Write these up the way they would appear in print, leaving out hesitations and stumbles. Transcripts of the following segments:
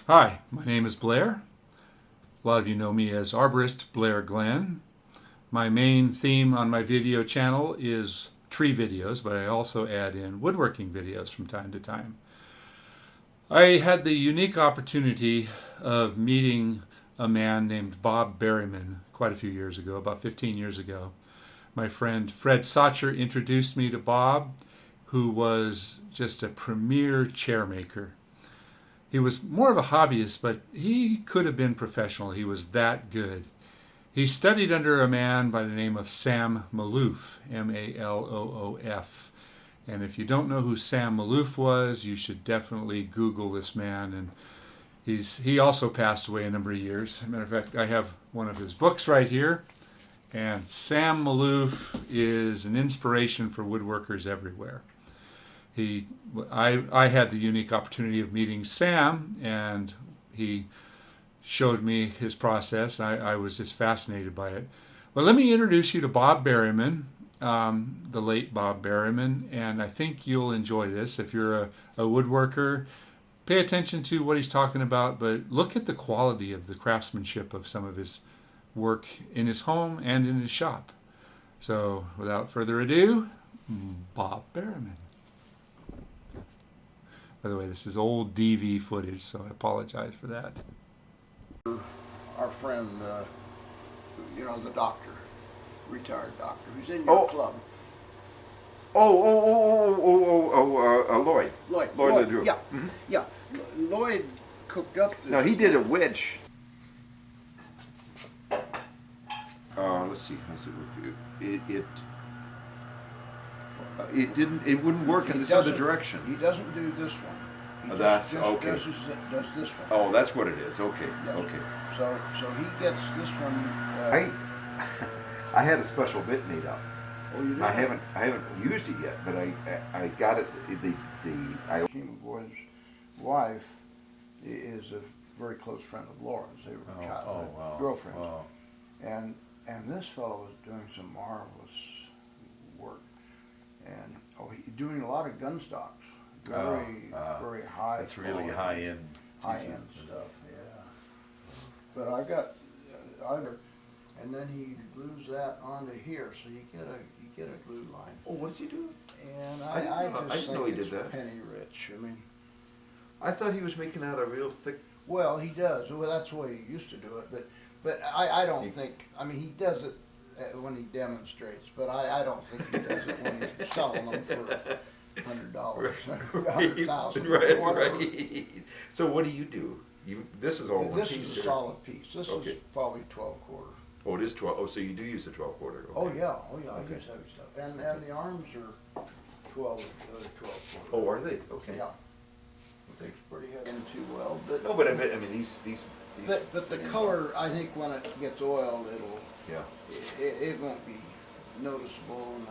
Hi, my name is Blair. A lot of you know me as Arborist Blair Glenn. My main theme on my video channel is tree videos, but I also add in woodworking videos from time to time. I had the unique opportunity of meeting a man named Bob Barryman quite a few years ago, about 15 years ago. My friend Fred Socher introduced me to Bob, who was just a premier chair maker. He was more of a hobbyist, but he could have been professional. He was that good. He studied under a man by the name of Sam Maloof, Maloof. And if you don't know who Sam Maloof was, you should definitely Google this man. And he also passed away a number of years. As a matter of fact, I have one of his books right here. And Sam Maloof is an inspiration for woodworkers everywhere. I had the unique opportunity of meeting Sam, and he showed me his process. I was just fascinated by it. But let me introduce you to Bob Barryman, the late Bob Barryman, and I think you'll enjoy this. If you're a woodworker, pay attention to what he's talking about, but look at the quality of the craftsmanship of some of his work in his home and in his shop. So without further ado, Bob Barryman. By the way, this is old DV footage, so I apologize for that. Our friend, the doctor, retired doctor, who's in your club. Lloyd. Lloyd LeDrew. Yeah, yeah. Lloyd cooked up this. Now he did a wedge. Let's see. How's it work? It wouldn't work in this other direction. He doesn't do this one. He That's just okay. does this one. Oh, that's what it is. Okay, Yeah. okay. So he gets this one. I had a special bit made up. Oh, you did? I haven't used it yet, but I got it. Boy's wife is a very close friend of Laura's. They were childhood girlfriends. Wow. And this fellow was doing some marvelous work. And he's doing a lot of gun stocks. Very high. It's really high end. High-end stuff, yeah. But and then he glues that onto here, so you get a glue line. Oh, what does he do? And I just didn't know think he did it's that. penny rich. I mean, I thought he was making out a real thick. well, he does. Well, that's the way he used to do it. But I don't think. I mean, he does it when he demonstrates, but I don't think he does it when he's selling them for $100, $100,000, whatever. Right. So what do you do? This is all one This piece is a here. solid piece. This Okay. is probably 12/4. Oh, it is 12. Oh, so you do use a 12/4. Okay. Oh yeah, Okay. I use heavy stuff. And the arms are 12/4. Oh, are they? Okay. Yeah. They pretty heavy in too well, but No, but I mean these. but the color, I think when it gets oiled, it won't be noticeable, and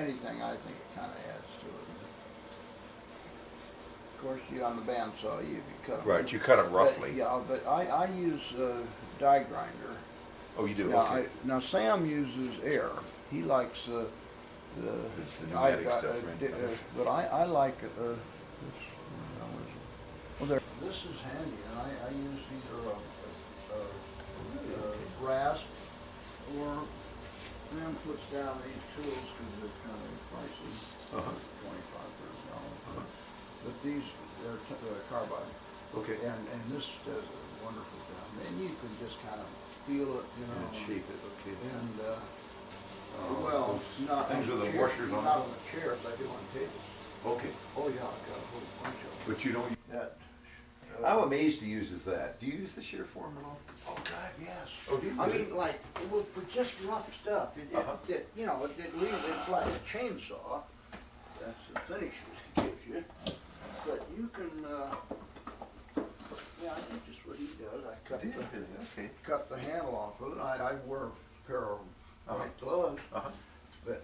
anything I think kind of adds to it. Of course, on the bandsaw, you cut them. Right, you cut them roughly. But I use die grinder. Oh, you do. Now, Okay. now Sam uses air. He likes the pneumatic stuff, right? but I like this. Well, this is handy, and I use either a rasp or Sam puts down these tools because they're kind of pricey, $25, $30. But these they're carbide. Okay. And this does a wonderful job. And you can just kind of feel it, And shape it. Okay. And well, not on things with the the chairs, washers on not them? on the chairs. I do on tables. Okay. Oh yeah, I've got a whole bunch of them. But you don't. That. I'm amazed he uses that. Do you use the shear form at all? Oh God, yes. Oh, do you? I mean, like for just rough stuff, it leaves it's like a chainsaw. That's the finish it gives you. But you can, I think just what he does. I cut the handle off of it. I wear a pair of white gloves. But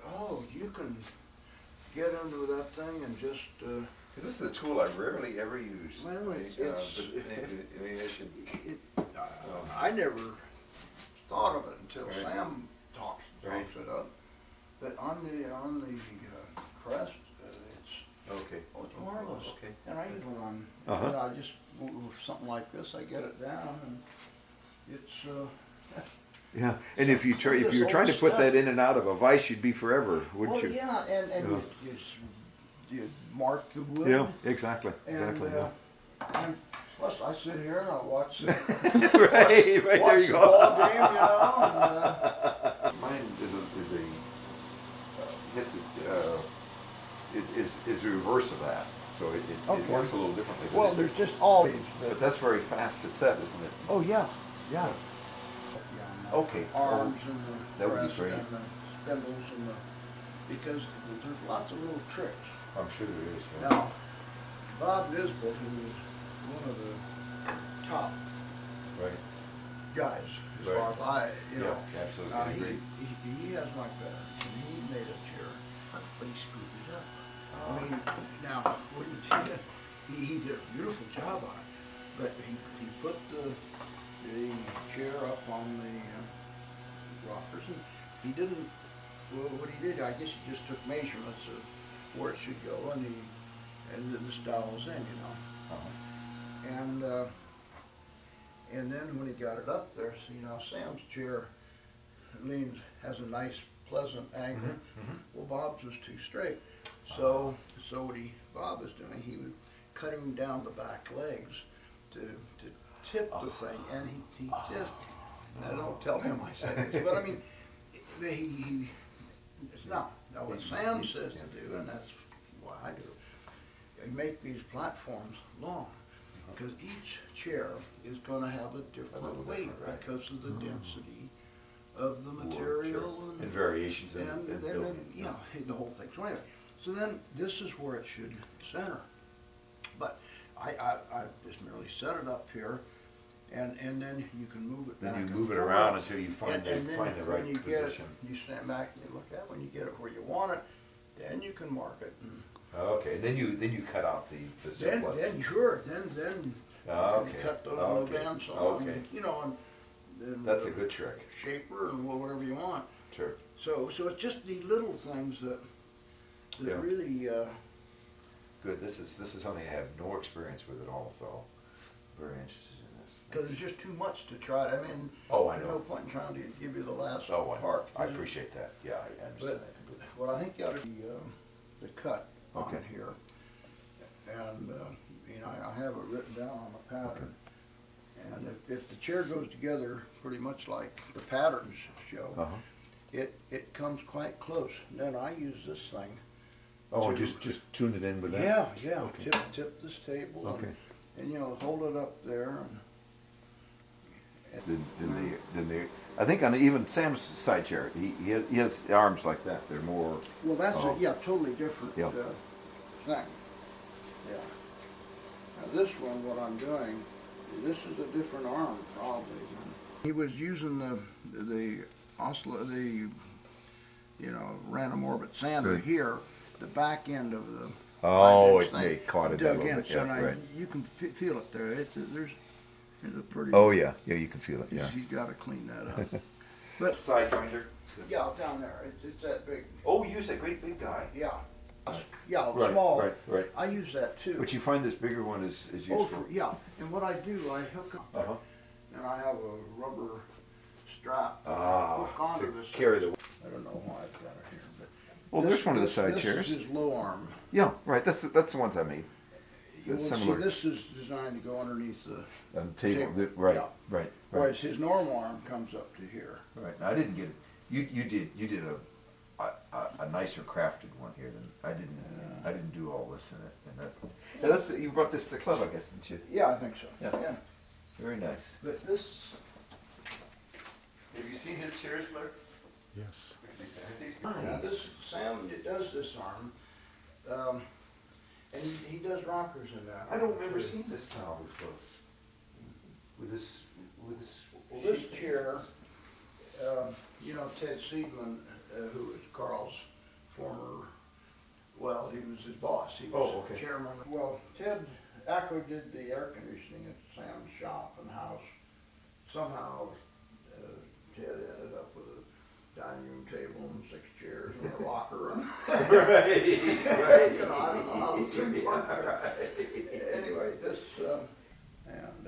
you can get under that thing and just. Because this is a tool I rarely ever use. Well, I I never thought of it until Right. Sam talks Right. it up. But on the crest, it's Okay. Oh, it's marvelous. Okay. And I use one. Uh-huh. You know, I just with something like this, I get it down, and it's. Yeah, and if you try, if This you're trying to old put that stuff. in and out of a vise, you'd be forever, wouldn't Well, you? yeah, and Yeah. you mark the wood. Yeah, exactly, And, exactly. and plus, I sit here and I watch the, Right, right, watch there you the go. ball game, you know. And, Mine is a hits is the reverse of that, so it Okay. works a little differently. but well, it- there's just always. but that's very fast to set, isn't it? Oh yeah, yeah. Okay. Arms and that the would be press great. and the spindles and the because there's lots of little tricks. I'm sure there is. Yeah. Now, Bob Nisbet, who is one of the top Right. guys as Right. far as you know. Yeah, absolutely. Now, I agree. he has my pattern, and he made a chair, but he screwed it up. Ah. I mean, now, what he did, he did a beautiful job on it, but he put the chair up on the rockers, and he didn't, well, what he did, I guess he just took measurements of where it should go, and this dials in, you know. Uh-huh. And then when he got it up there, so, you know, Sam's chair has a nice, pleasant angle. Mhm. Well, Bob's was too straight. So what Bob was doing, he was cutting down the back legs to tip the thing, and he just, now don't tell him I said this, but I mean, it's not, now what Sam says to do, and that's what I do, and make these platforms long. Because each chair is gonna have a different weight right. because of the density of the material And variations in and building. yeah, the whole thing. So anyway, so then this is where it should center. But I just merely set it up here, and then you can move it back. Then you and move it forth. around until you find And then the when right you get it, position. you stand back and you look at it. When you get it where you want it, then you can mark it. And Okay, then you cut out the surplus. then sure, then Okay. you cut those Okay. little bands on, Okay. you know, and then That's a good trick. shaper and whatever you want. Sure. So it's just the little things that Yeah. really. Good. This is something I have no experience with at all, so very interested in this. Because it's just too much to try. I mean, Oh, I there's know. no point in trying to give you the last Oh, part. I appreciate that. Yeah, I understand But that completely. what I think you ought to be the cut on Okay. here, and you know I have it written down on the pattern. And if the chair goes together pretty much like the patterns show, Uh-huh. it comes quite close. And then I use this thing. Oh, to- just tune it in with that? Yeah. Okay. Tip this table. Okay. And you know hold it up there and. Then they, I think on even Sam's side chair, he has arms like that. They're more. Well, that's Oh. totally different Yeah. thing. Yeah. Now this one, what I'm doing, this is a different arm probably. He was using the random orbit sander Right. here, the back end of the. Oh, 5-inch it thing may caught it a dug little in, bit, so yeah, now right. you can feel it there. There's a pretty. Oh yeah, you can feel it. Yeah. You got to clean that up. But Sidewinder. yeah, down there, it's that big. Oh, you use a great big guy. Yeah. Yeah, Right, small. right. I use that too. But you find this bigger one is useful. Oh, yeah. And what I do, I hook up, Uh-huh. and I have a rubber strap that I Ah, hook onto to this. carry the. I don't know why I've got it here, but. Well, there's one of the side this chairs. This is his low arm. Yeah, right. That's the ones I made. Well, That's see, similar. this is designed to go underneath the, On the table. table, Right, yeah. right. whereas his normal arm comes up to here. Right. Now, I didn't get it. You did a nicer crafted one here than I didn't. Yeah. I didn't do all this in it, and that's you brought this to the club, I guess, didn't you? Yeah, I think so. Yeah. Very nice. But this, Have you seen his chairs, Blair? Yes. yeah, this, Sam does this arm, and he does rockers in that. I don't arm, remember too. seeing this style before. With this. Well, this chair, you know, Ted Seidman, who was Carl's former, well, he was his boss. He was Oh, okay. chairman. Well, Ted Acko did the air conditioning at Sam's shop and house. Somehow, Ted ended up with a dining room table and 6 chairs and a rocker. And Right, right. You know, I don't know how those things work. Anyway, this, and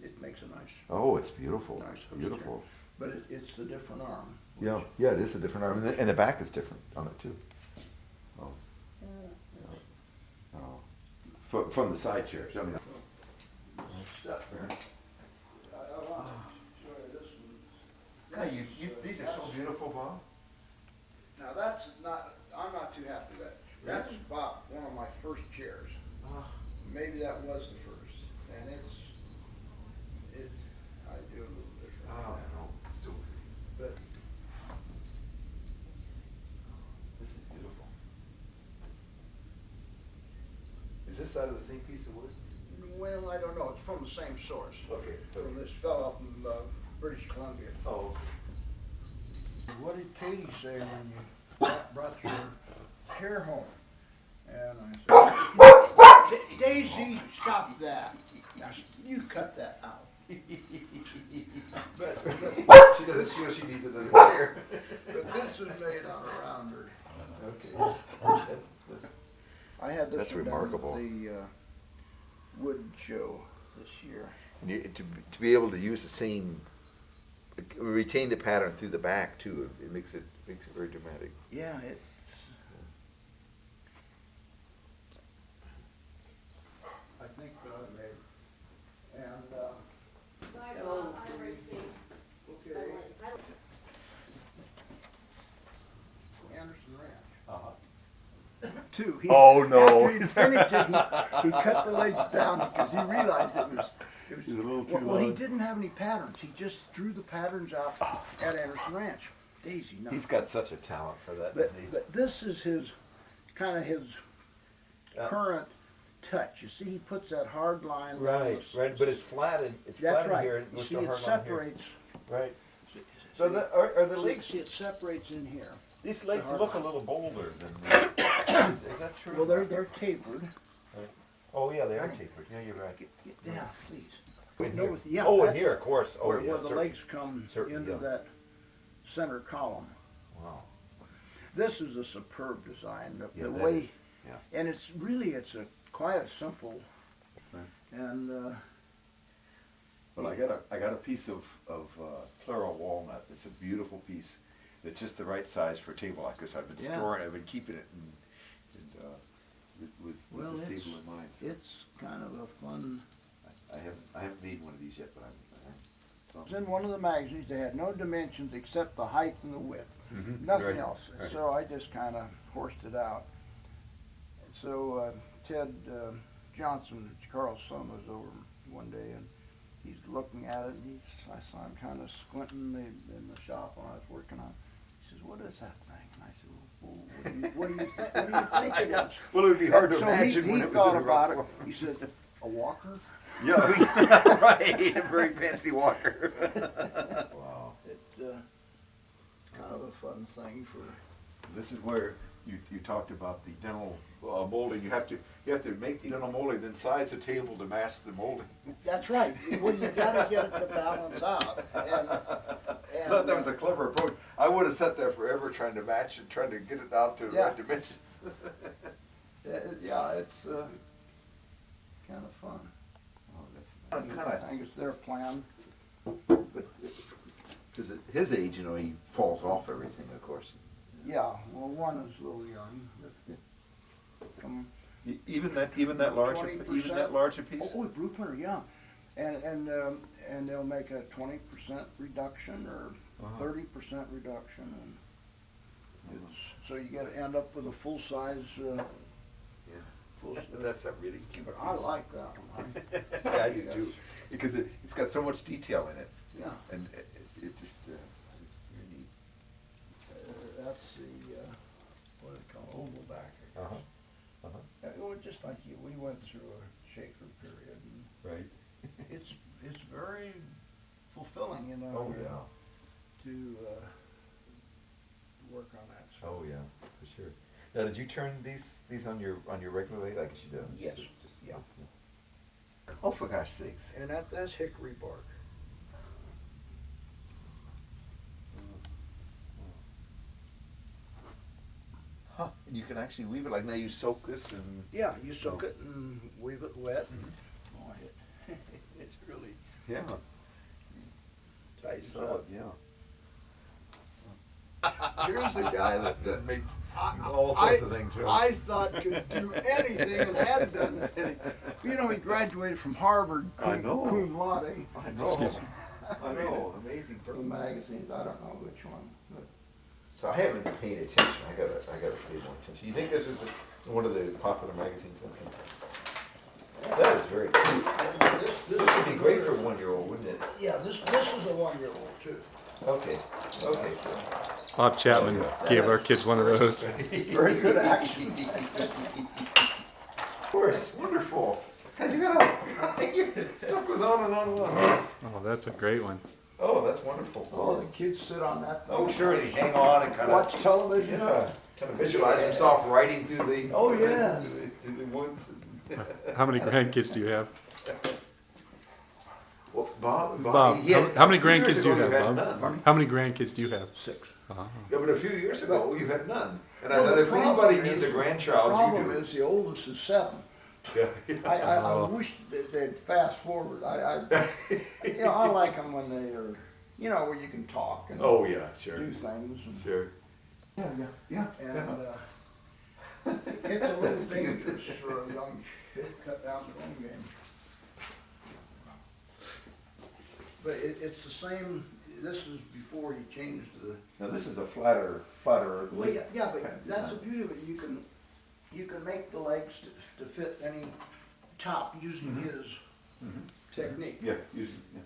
it makes a nice, Oh, it's beautiful. Nice It's beautiful. but it's the different arm. Yeah, yeah, it is a different arm, and the back is different on it too. Oh, oh. From the side chairs. I mean, Stuff there. I want to show you this one. yeah, these are so beautiful, Bob. Now that's not, I'm not too happy with that. That's about one of my first chairs. Maybe that was the first, and I do a little different. Oh, no, it's still pretty. But This is beautiful. Is this out of the same piece of wood? well, I don't know. It's from the same source. Okay. From this fellow up in British Columbia. Oh, What did Katie say when you brought your chair home? And I said, Daisy, stop that. Now, you cut that out. But she doesn't feel she needs another chair. But this was made on a rounder. Okay. I had this That's one down at remarkable. the wood show this year. And to be able to use the same, retain the pattern through the back too, it makes it very dramatic. Yeah, I think that I made. And, hello. Okay. Anderson Ranch. Two. Oh, no. After he'd finished it, he cut the legs down because he realized it was a little too well, he long. didn't have any patterns. He just drew the patterns out at Anderson Ranch. Daisy, no. He's got such a talent for that. But this is his kind of his current touch. You see, he puts that hard line. Right, right, but it's flat and That's flat right. in here. And You goes see, to a it hard line here. separates. Right. So are the See, legs? it separates in here. These legs hard look a line. little bolder than. Is that true? Well, they're tapered. Oh yeah, they are Right. tapered. Yeah, you're right. Get down, please. In No, here. yeah, Oh, in that's here, of course. Oh where, yeah. where the certainly. legs come Certainly, into yeah. that center column. Wow. This is a superb design. The Yeah, that way, is, yeah. and it's a quite a simple, Right. and Well, I got a piece of Claro walnut. It's a beautiful piece. It's just the right size for a table like this. I've been Yeah. storing. I've been keeping it with well, this it's table in mind. So it's kind of a fun. I haven't made one of these yet, but It's in one of the magazines. They had no dimensions except the height and the width. Mhm. Nothing Right, else. right. So I just kind of horsed it out. And so Ted Johnson, Carl's son, was over one day, and he's looking at it, and I saw him kind of squinting in the shop when I was working on it. He says, "What is that thing?" And I said, "Well, what do you think it is?" Well, it would be hard to So imagine he when it was thought in a about rough it. form. He said, "A walker?" Yeah, right. A very fancy walker. Wow. It's kind of a fun thing for. This is where you talked about the dental molding. You have to make the dental molding, then size the table to match the molding. That's right. Well, you got to get it to balance out. And I thought that was a clever approach. I would have sat there forever trying to match and trying to get it out to the Yeah. right dimensions. yeah, it's kind of fun. Oh, that's I think it's their plan. because at his age, you know, he falls off everything, of course. Yeah, well, one is a little young. Come Even that larger 20%. piece. Oh, Blueprint are young, and they'll make a 20% reduction or 30% reduction, and so you got to end up with a full size. That's a really cute But piece. I like that one. Yeah, I do too, because it's got so much detail in it, Yeah, and it just it's very neat. that's the what do they call it, oval backer. Well, just like we went through a Schaefer period, and Right. it's very fulfilling, you know. Oh yeah. To work on that. So. Oh yeah, for sure. Now, did you turn these on your regular lathe like you do? Yes. Just- Yeah. Oh, for gosh sakes. And that's hickory bark. Huh, and you can actually weave it, like now you soak this and. Yeah, you soak it and weave it wet and, oh, it's really Yeah. tightens Solid, up. yeah. Here's a guy that Makes I- all sorts of things, right? I thought could do anything and had done anything. You know, he graduated from Harvard, I know. cum laude. I know. Excuse me. I know, amazing The person. magazines, I don't know which one. But So I haven't paid attention, I gotta pay more attention. You think this is one of the popular magazines? That is very cool. This would be great for a 1-year-old, wouldn't it? Yeah, this is a 1-year-old too. Okay, okay. Bob Chapman gave our kids one of those. Very good action. Of course, wonderful. Cause you gotta, stuff goes on and on and on. Oh, that's a great one. Oh, that's wonderful. Oh, the kids sit on that. Oh, sure, they hang on and kind Watch of, television. yeah, kind of visualize himself riding through the. Oh, yes. Through the woods. How many grandkids do you have? Well, Bob, Bob, he had- how many a few years grandkids do you ago, have, had Bob? none. How many grandkids do you have? 6. Oh. Yeah, but a few years ago, you had none. And I Well, thought, the if anybody problem needs is- a grandchild, you Problem do. is, the oldest is 7. Yeah. I Oh. wish they'd fast forward. You know, I like them when they are, you know, where you can talk and Oh, yeah, sure, do things. And, sure. Yeah, yeah, and it's a little dangerous for a young kid to cut down the phone game. But it's the same. This is before he changed the. Now, this is a flatter. Well, yeah, but that's the beauty of it. You can make the legs to fit any top using his technique. Yeah, use, yeah.